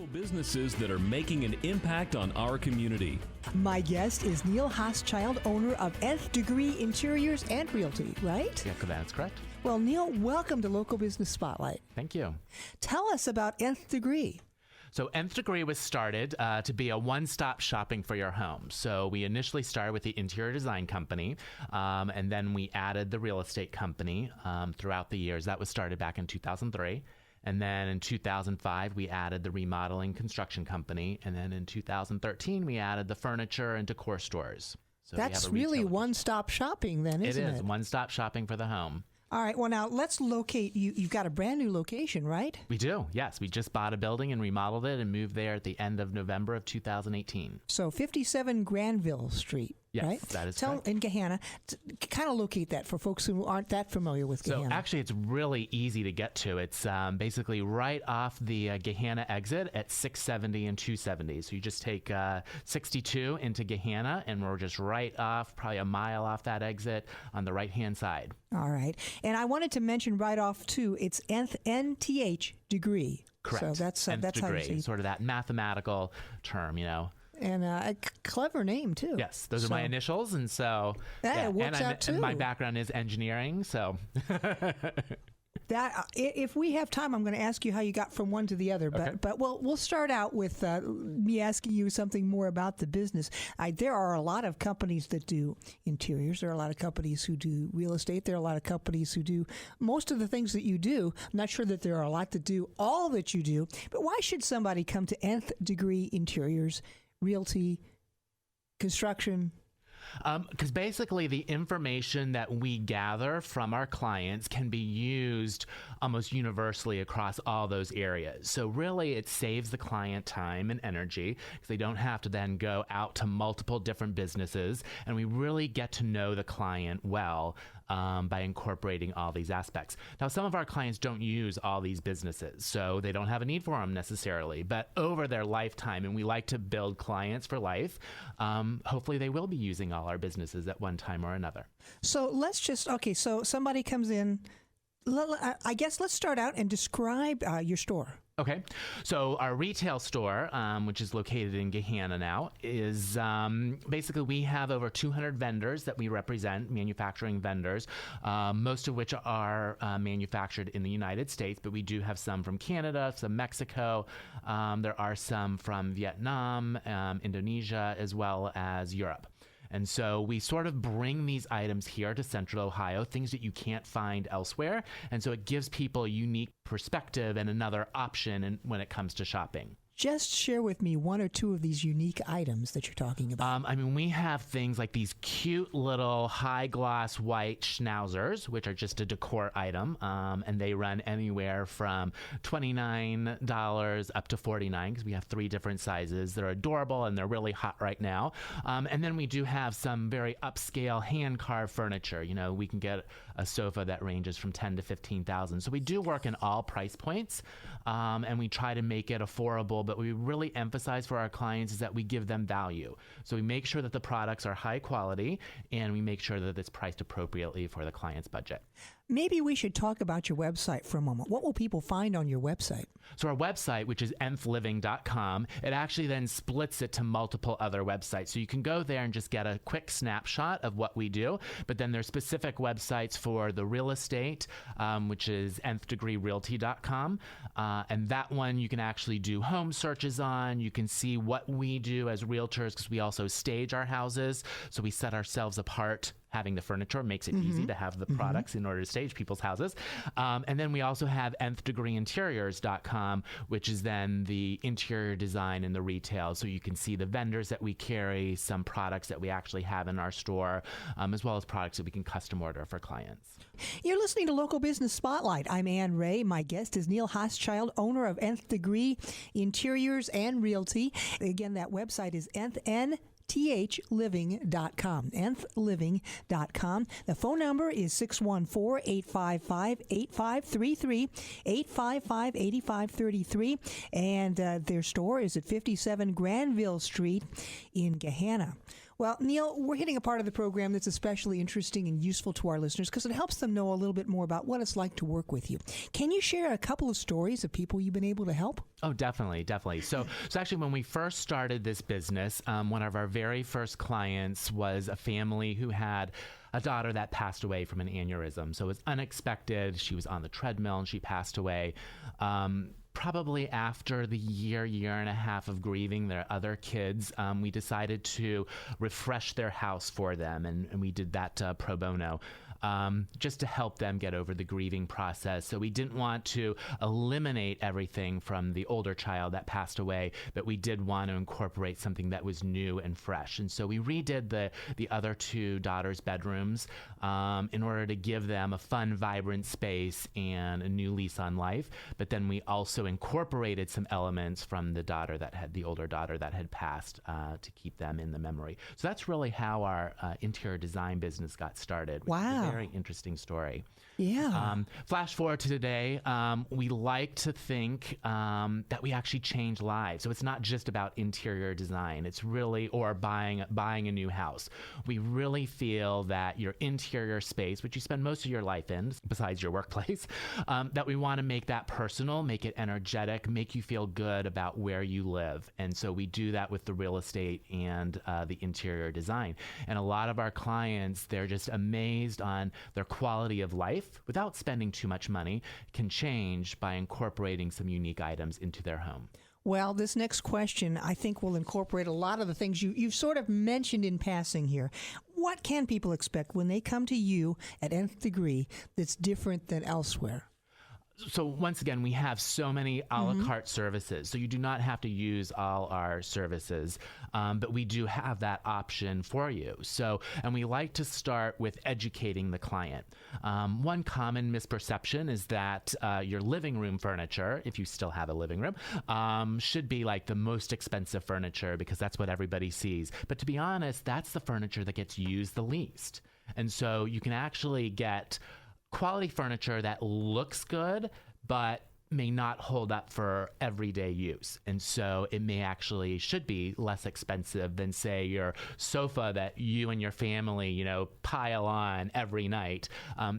businesses that are making an impact on our community. My guest is Neal Hauschild, owner of Nth Degree Interiors and Realty, right? Yeah, that's correct. Well, Neal, welcome to Local Business Spotlight. Thank you. Tell us about Nth Degree. So Nth Degree was started to be a one-stop shopping for your home. So we initially started with the interior design company, and then we added the real estate company throughout the years. That was started back in 2003. And then in 2005, we added the remodeling construction company. And then in 2013, we added the furniture and decor stores. So that's really one-stop shopping then, isn't it? It is one-stop shopping for the home. All right. Well, now let's locate you. You've got a brand new location, right? We do. Yes. We just bought a building and remodeled it and moved there at the end of November of 2018. So 57 Granville Street. Yes, right? that is correct. In Gahanna, kind of locate that for folks who aren't that familiar with Gahanna. So actually, it's really easy to get to. It's basically right off the Gahanna exit at 670 and 270. So you just take 62 into Gahanna, and we're just right off, probably a mile off that exit on the right-hand side. All right. And I wanted to mention right off, too, it's Nth Degree. Correct. So that's Nth how degree, you say sort of that mathematical term, you know. And a clever name, too. Yes, those are my initials, and so... It works out, too. And my background is engineering, so... That if we have time, I'm going to ask you how you got from one to the other. But okay. but we'll start out with me asking you something more about the business. There are a lot of companies that do interiors. There are a lot of companies who do real estate. There are a lot of companies who do most of the things that you do. I'm not sure that there are a lot that do all that you do. But why should somebody come to Nth Degree Interiors, Realty, Construction? Because basically the information that we gather from our clients can be used almost universally across all those areas. So really it saves the client time and energy because they don't have to then go out to multiple different businesses. And we really get to know the client well by incorporating all these aspects. Now, some of our clients don't use all these businesses, so they don't have a need for them necessarily. But over their lifetime, and we like to build clients for life, hopefully they will be using all our businesses at one time or another. So let's so somebody comes in. I guess let's start out and describe your store. Okay. So our retail store, which is located in Gahanna now, is basically we have over 200 vendors that we represent, manufacturing vendors, most of which are manufactured in the United States, but we do have some from Canada, some Mexico. There are some from Vietnam, Indonesia, as well as Europe. And so we sort of bring these items here to Central Ohio, things that you can't find elsewhere. And so it gives people a unique perspective and another option when it comes to shopping. Just share with me one or two of these unique items that you're talking about. We have things like these cute little high gloss white schnauzers, which are just a decor item. And they run anywhere from $29 up to $49 because we have 3 different sizes. They're adorable and they're really hot right now. And then we do have some very upscale hand carved furniture. You know, we can get a sofa that ranges from $10,000 to $15,000. So we do work in all price points, and we try to make it affordable. But we really emphasize for our clients is that we give them value. So we make sure that the products are high quality and we make sure that it's priced appropriately for the client's budget. Maybe we should talk about your website for a moment. What will people find on your website? So our website, which is nthliving.com, it actually then splits it to multiple other websites. So you can go there and just get a quick snapshot of what we do. But then there's specific websites for the real estate, which is nthDegreeRealty.com. And that one you can actually do home searches on. You can see what we do as realtors because we also stage our houses. So we set ourselves apart. Having the furniture makes it easy to have the products in order to stage people's houses. And then we also have nthDegreeInteriors.com, which is then the interior design and the retail. So you can see the vendors that we carry, some products that we actually have in our store, as well as products that we can custom order for clients. You're listening to Local Business Spotlight. I'm Ann Ray. My guest is Neal Hauschild, owner of Nth Degree Interiors and Realty. Again, that website is nthLiving.com. nthLiving.com. The phone number is 614-855-8533, 855-8533. And their store is at 57 Granville Street in Gahanna. Well, Neal, we're hitting a part of the program that's especially interesting and useful to our listeners because it helps them know a little bit more about what it's like to work with you. Can you share a couple of stories of people you've been able to help? Oh, definitely. So actually, when we first started this business, one of our very first clients was a family who had a daughter that passed away from an aneurysm. So it was unexpected. She was on the treadmill and she passed away. Probably after the year and a half of grieving their other kids, we decided to refresh their house for them. And we did that pro bono. Just to help them get over the grieving process. So we didn't want to eliminate everything from the older child that passed away, but we did want to incorporate something that was new and fresh. And so we redid the other two daughters' bedrooms in order to give them a fun, vibrant space and a new lease on life. But then we also incorporated some elements from the older daughter that had passed to keep them in the memory. So that's really how our interior design business got started. Wow. Very interesting story. Yeah. Flash forward to today, we like to think that we actually change lives. So it's not just about interior design. It's really, or buying a new house. We really feel that your interior space, which you spend most of your life in, besides your workplace, that we want to make that personal, make it energetic, make you feel good about where you live. And so we do that with the real estate and the interior design. And a lot of our clients, they're just amazed on their quality of life without spending too much money can change by incorporating some unique items into their home. Well, this next question, I think, will incorporate a lot of the things you've sort of mentioned in passing here. What can people expect when they come to you at Nth Degree that's different than elsewhere? So once again, we have so many a la carte services. So you do not have to use all our services, but we do have that option for you. So, and we like to start with educating the client. One common misperception is that your living room furniture, if you still have a living room, should be like the most expensive furniture because that's what everybody sees. But to be honest, that's the furniture that gets used the least. And so you can actually get quality furniture that looks good, but may not hold up for everyday use. And so it should be less expensive than, say, your sofa that you and your family, pile on every night.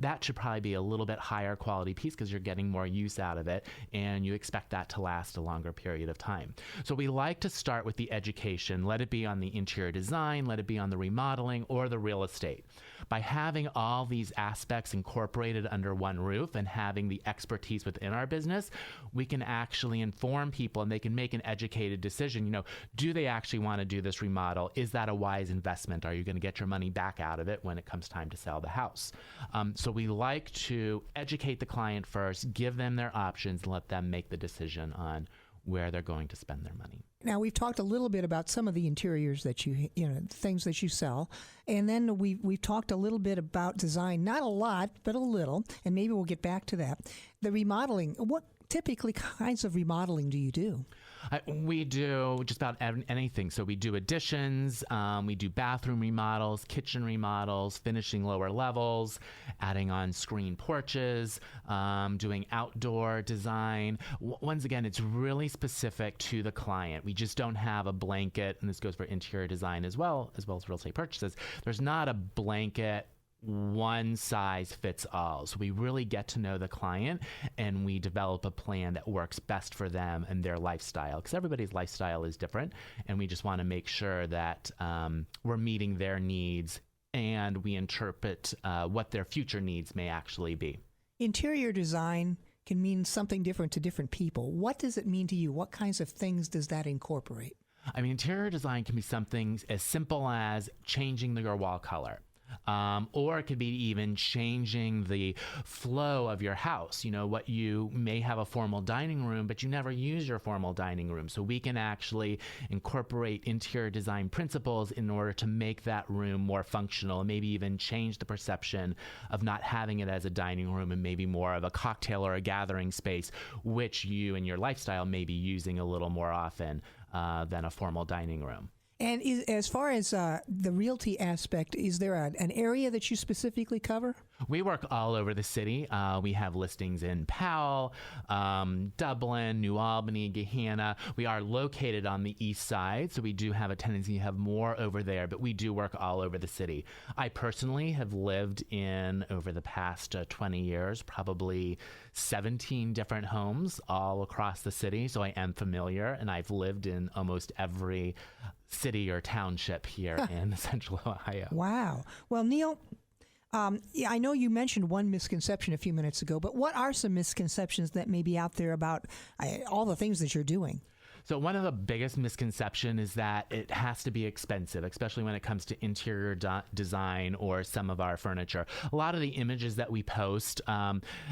That should probably be a little bit higher quality piece because you're getting more use out of it and you expect that to last a longer period of time. So we like to start with the education. Let it be on the interior design, let it be on the remodeling or the real estate. By having all these aspects incorporated under one roof and having the expertise within our business, we can actually inform people and they can make an educated decision. Do they actually want to do this remodel? Is that a wise investment? Are you going to get your money back out of it when it comes time to sell the house? So we like to educate the client first, give them their options, and let them make the decision on where they're going to spend their money. Now, we've talked a little bit about some of the interiors that things that you sell. And then we've talked a little bit about design, not a lot, but a little. And maybe we'll get back to that. The remodeling, what typically kinds of remodeling do you do? We do just about anything. So we do additions, we do bathroom remodels, kitchen remodels, finishing lower levels, adding on screen porches, doing outdoor design. Once again, it's really specific to the client. We just don't have a blanket, and this goes for interior design as well as real estate purchases. There's not a blanket one size fits all. So we really get to know the client and we develop a plan that works best for them and their lifestyle, because everybody's lifestyle is different. And we just want to make sure that we're meeting their needs and we interpret what their future needs may actually be. Interior design can mean something different to different people. What does it mean to you? What kinds of things does that incorporate? Interior design can be something as simple as changing your wall color. Or it could be even changing the flow of your house. What you may have a formal dining room, but you never use your formal dining room. So we can actually incorporate interior design principles in order to make that room more functional and maybe even change the perception of not having it as a dining room and maybe more of a cocktail or a gathering space, which you and your lifestyle may be using a little more often than a formal dining room. And as far as the realty aspect, is there an area that you specifically cover? We work all over the city. We have listings in Powell, Dublin, New Albany, Gahanna. We are located on the east side, so we do have a tendency to have more over there, but we do work all over the city. I personally have lived in, over the past 20 years, probably 17 different homes all across the city, so I am familiar, and I've lived in almost every city or township here in Central Ohio. Wow. Well, Neal, yeah, I know you mentioned one misconception a few minutes ago, but what are some misconceptions that may be out there about all the things that you're doing? So one of the biggest misconceptions is that it has to be expensive, especially when it comes to interior design or some of our furniture. A lot of the images that we post,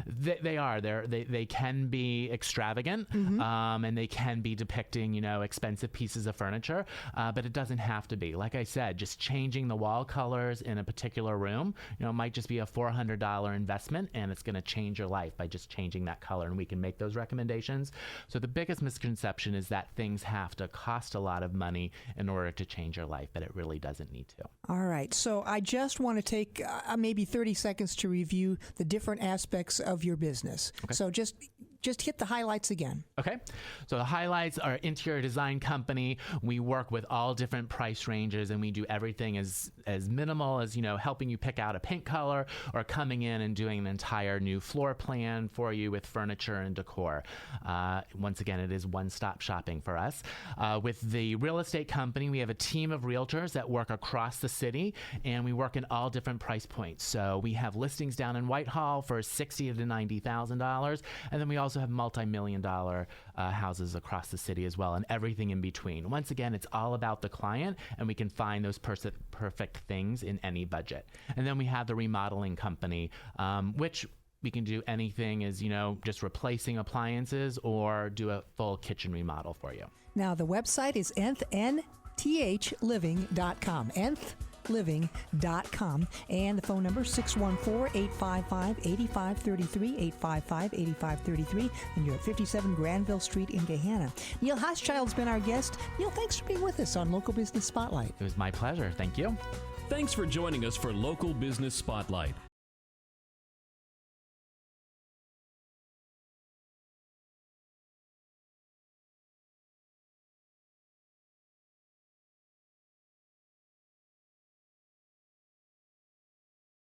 they can be extravagant, and they can be depicting, expensive pieces of furniture, but it doesn't have to be. Like I said, just changing the wall colors in a particular room, might just be a $400 investment, and it's going to change your life by just changing that color, and we can make those recommendations. So the biggest misconception is that things have to cost a lot of money in order to change your life, but it really doesn't need to. All right. So I just want to take maybe 30 seconds to review the different aspects of your business. Okay. So just hit the highlights again. Okay. So the highlights are interior design company. We work with all different price ranges, and we do everything as minimal as, helping you pick out a paint color or coming in and doing an entire new floor plan for you with furniture and decor. Once again, it is one-stop shopping for us. With the real estate company, we have a team of realtors that work across the city, and we work in all different price points. So we have listings down in Whitehall for $60,000 to $90,000, and then we also have multi-million-dollar houses across the city as well, and everything in between. Once again, it's all about the client, and we can find those perfect things in any budget. And then we have the remodeling company, which we can do anything as, just replacing appliances or do a full kitchen remodel for you. Now, the website is nthliving.com. nth.living.com, and the phone number 614-855-8533, 855-8533, and you're at 57 Granville Street in Gahanna. Neal Hauschild's been our guest. Neal, thanks for being with us on Local Business Spotlight. It was my pleasure. Thank you. Thanks for joining us for Local Business Spotlight.